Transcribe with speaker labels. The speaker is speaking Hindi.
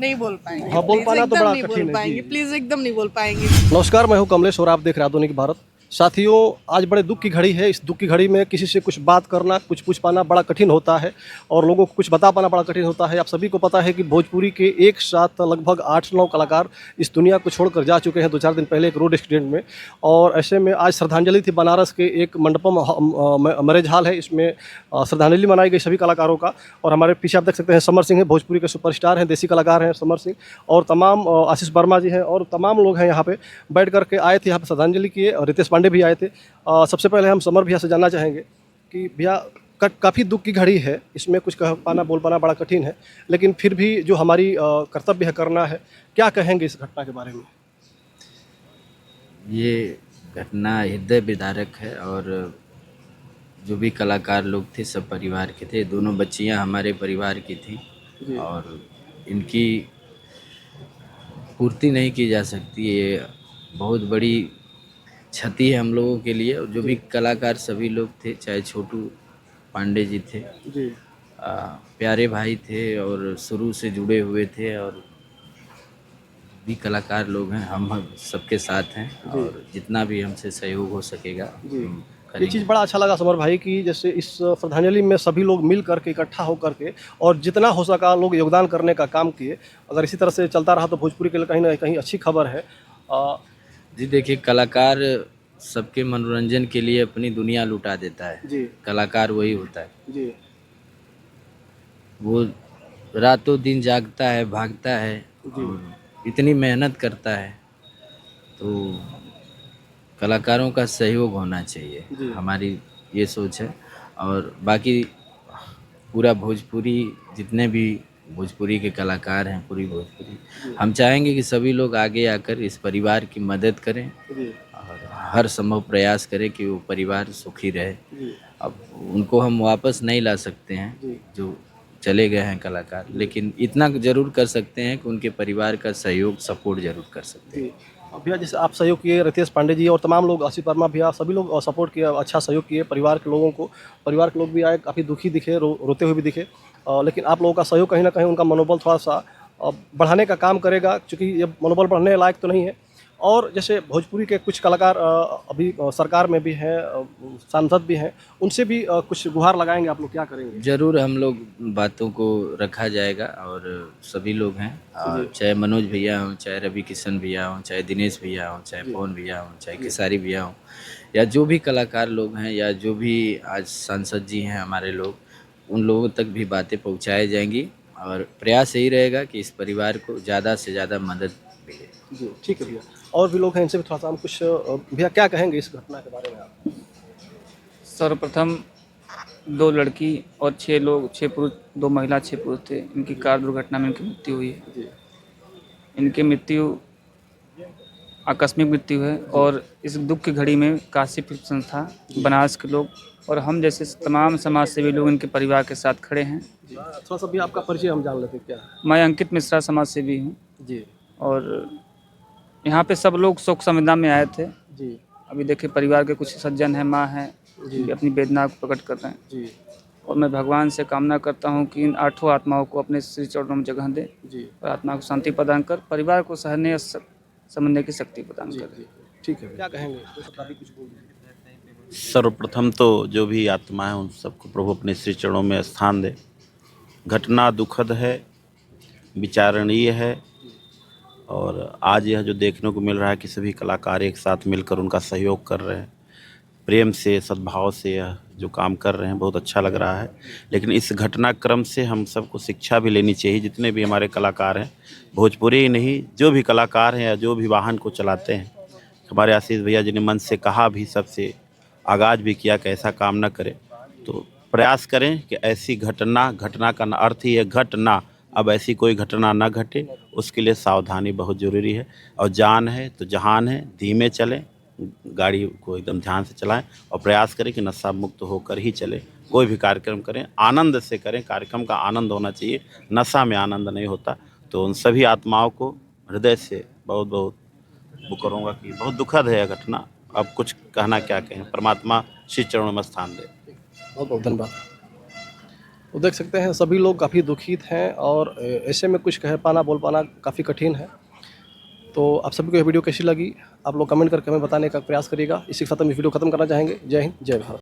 Speaker 1: नहीं बोल पाएंगे।
Speaker 2: हाँ, बोल
Speaker 1: Please,
Speaker 2: पाना तो
Speaker 1: एकदम
Speaker 2: बड़ा
Speaker 1: नहीं
Speaker 2: कठिन
Speaker 1: बोल
Speaker 2: है,
Speaker 1: पाएंगे,
Speaker 2: जी।
Speaker 1: प्लीज एकदम नहीं बोल पाएंगे।
Speaker 2: नमस्कार, मैं हूं कमलेश और आप देख रहे हैं आधुनिक भारत। साथियों, आज बड़े दुख की घड़ी है। इस दुख की घड़ी में किसी से कुछ बात करना, कुछ पूछ पाना बड़ा कठिन होता है और लोगों को कुछ बता पाना बड़ा कठिन होता है। आप सभी को पता है कि भोजपुरी के एक साथ लगभग 8-9 कलाकार इस दुनिया को छोड़कर जा चुके हैं 2-4 दिन पहले एक रोड एक्सीडेंट में। और ऐसे में आज श्रद्धांजलि थी बनारस के एक मंडपम मैरिज हॉल है, इसमें श्रद्धांजलि मनाई गई सभी कलाकारों का। और हमारे पीछे आप देख सकते हैं समर सिंह हैं, भोजपुरी के सुपरस्टार हैं, देसी कलाकार हैं समर सिंह। और तमाम आशीष वर्मा जी हैं और तमाम लोग हैं यहाँ पे बैठ करके आए थे, यहाँ पे श्रद्धांजलि किए। और रितेश पांडे भी आए थे। सबसे पहले हम समर भैया से जानना चाहेंगे कि भैया काफ़ी दुख की घड़ी है, इसमें कुछ कह पाना बोल पाना बड़ा कठिन है, लेकिन फिर भी जो हमारी कर्तव्य है करना है, क्या कहेंगे इस घटना के बारे में?
Speaker 3: ये घटना हृदय विदारक है और जो भी कलाकार लोग थे सब परिवार के थे। दोनों बच्चियां हमारे परिवार की थी और इनकी पूर्ति नहीं की जा सकती। ये बहुत बड़ी क्षति है हम लोगों के लिए। और जो भी कलाकार सभी लोग थे, चाहे छोटू पांडे जी थे,
Speaker 2: जी
Speaker 3: प्यारे भाई थे और शुरू से जुड़े हुए थे। और भी कलाकार लोग हैं, हम सबके साथ हैं और जितना भी हमसे सहयोग हो सकेगा हम
Speaker 2: ये
Speaker 3: करेंगे।
Speaker 2: चीज़ बड़ा अच्छा लगा समर भाई कि जैसे इस श्रद्धांजलि में सभी लोग मिल करके इकट्ठा होकर के और जितना हो सका लोग योगदान करने का काम किए। अगर इसी तरह से चलता रहा तो भोजपुरी के लिए कहीं ना कहीं अच्छी खबर है।
Speaker 3: जी देखिए, कलाकार सबके मनोरंजन के लिए अपनी दुनिया लुटा देता है।
Speaker 2: जी
Speaker 3: कलाकार वही होता है,
Speaker 2: जी
Speaker 3: वो रातों दिन जागता है, भागता है और इतनी मेहनत करता है। तो कलाकारों का सहयोग होना चाहिए, हमारी ये सोच है। और बाकी पूरा भोजपुरी, जितने भी भोजपुरी के कलाकार हैं, पूरी भोजपुरी, हम चाहेंगे कि सभी लोग आगे आकर इस परिवार की मदद करें और हर संभव प्रयास करें कि वो परिवार सुखी रहे। अब उनको हम वापस नहीं ला सकते हैं जो चले गए हैं कलाकार, लेकिन इतना जरूर कर सकते हैं कि उनके परिवार का सहयोग, सपोर्ट जरूर कर सकते हैं।
Speaker 2: भैया जैसे आप सहयोग किए, रितेश पांडे जी और तमाम लोग, आशीष वर्मा भैया, सभी लोग सपोर्ट किए, अच्छा सहयोग किए परिवार के लोगों को। परिवार के लोग भी आए, काफ़ी दुखी दिखे, रोते हुए भी दिखे। लेकिन आप लोगों का सहयोग कहीं ना कहीं उनका मनोबल थोड़ा सा बढ़ाने का काम करेगा, क्योंकि ये मनोबल बढ़ने लायक तो नहीं है। और जैसे भोजपुरी के कुछ कलाकार अभी सरकार में भी हैं, सांसद भी हैं, उनसे भी कुछ गुहार लगाएंगे आप लोग, क्या करेंगे?
Speaker 3: जरूर हम लोग बातों को रखा जाएगा और सभी लोग हैं, चाहे मनोज भैया हों, चाहे रवि किशन भैया हों, चाहे दिनेश भैया हों, चाहे पवन भैया हों, चाहे खेसारी भैया हों, या जो भी कलाकार लोग हैं या जो भी आज सांसद जी हैं हमारे लोग, उन लोगों तक भी बातें पहुंचाई जाएंगी। और प्रयास यही रहेगा कि इस परिवार को ज़्यादा से ज़्यादा मदद मिले।
Speaker 2: जी ठीक है भैया। और भी लोग हैं, इनसे भी थोड़ा सा हम कुछ भैया क्या कहेंगे इस घटना के बारे में आप?
Speaker 4: सर्वप्रथम 2 लड़की और 6 पुरुष, 2 महिला 6 पुरुष थे। इनकी कार दुर्घटना में इनकी मृत्यु हुई है। इनकी मृत्यु आकस्मिक मृत्यु है और इस दुख की घड़ी में काशी फिल्म संस्था, बनारस के लोग और हम जैसे तमाम समाज सेवी लोग इनके परिवार के साथ खड़े हैं।
Speaker 2: थोड़ा सा भी आपका परिचय हम जान लेते हैं क्या?
Speaker 4: मैं अंकित मिश्रा, समाज सेवी हूँ
Speaker 2: जी
Speaker 4: और यहाँ पे सब लोग शोक संवेदना में आए थे।
Speaker 2: जी
Speaker 4: अभी देखिए परिवार के कुछ सज्जन हैं, माँ हैं, जो अपनी वेदना को प्रकट कर रहे हैं।
Speaker 2: जी
Speaker 4: और मैं भगवान से कामना करता हूँ कि इन 8 आत्माओं को अपने श्री चरणों में जगह दे
Speaker 2: जी
Speaker 4: और आत्मा को शांति प्रदान कर, परिवार को सहने और समझने की शक्ति प्रदान करे।
Speaker 2: ठीक है। क्या कहेंगे? तो सब काफी कुछ बोल दिया।
Speaker 5: सर्वप्रथम तो जो भी आत्मा है उन सबको प्रभु अपने श्री चरणों में स्थान दे। घटना दुखद है, विचारणीय है और आज यह जो देखने को मिल रहा है कि सभी कलाकार एक साथ मिलकर उनका सहयोग कर रहे हैं, प्रेम से, सद्भाव से यह जो काम कर रहे हैं, बहुत अच्छा लग रहा है। लेकिन इस घटनाक्रम से हम सबको शिक्षा भी लेनी चाहिए। जितने भी हमारे कलाकार हैं, भोजपुरी ही नहीं, जो भी कलाकार हैं या जो भी वाहन को चलाते हैं, हमारे आशीष भैया जी ने मन से कहा भी, सबसे आगाज भी किया कि ऐसा काम न करें। तो प्रयास करें कि ऐसी घटना का अर्थ ही है घटना, अब ऐसी कोई घटना न घटे, उसके लिए सावधानी बहुत ज़रूरी है। और जान है तो जहान है, धीमे चलें, गाड़ी को एकदम ध्यान से चलाएं और प्रयास करें कि नशा मुक्त होकर ही चलें। कोई भी कार्यक्रम करें आनंद से करें, कार्यक्रम का आनंद होना चाहिए, नशा में आनंद नहीं होता। तो उन सभी आत्माओं को हृदय से बहुत बहुत वो करूँगा कि बहुत दुखद है यह घटना। अब कुछ कहना क्या कहें, परमात्मा श्री चरणों में स्थान दे।
Speaker 2: बहुत बहुत धन्यवाद। तो देख सकते हैं सभी लोग काफ़ी दुखित हैं और ऐसे में कुछ कह पाना बोल पाना काफ़ी कठिन है। तो आप सभी को यह वीडियो कैसी लगी आप लोग कमेंट करके हमें बताने का प्रयास करिएगा। इसी के साथ हम इस वीडियो खत्म करना चाहेंगे। जय हिंद, जय भारत।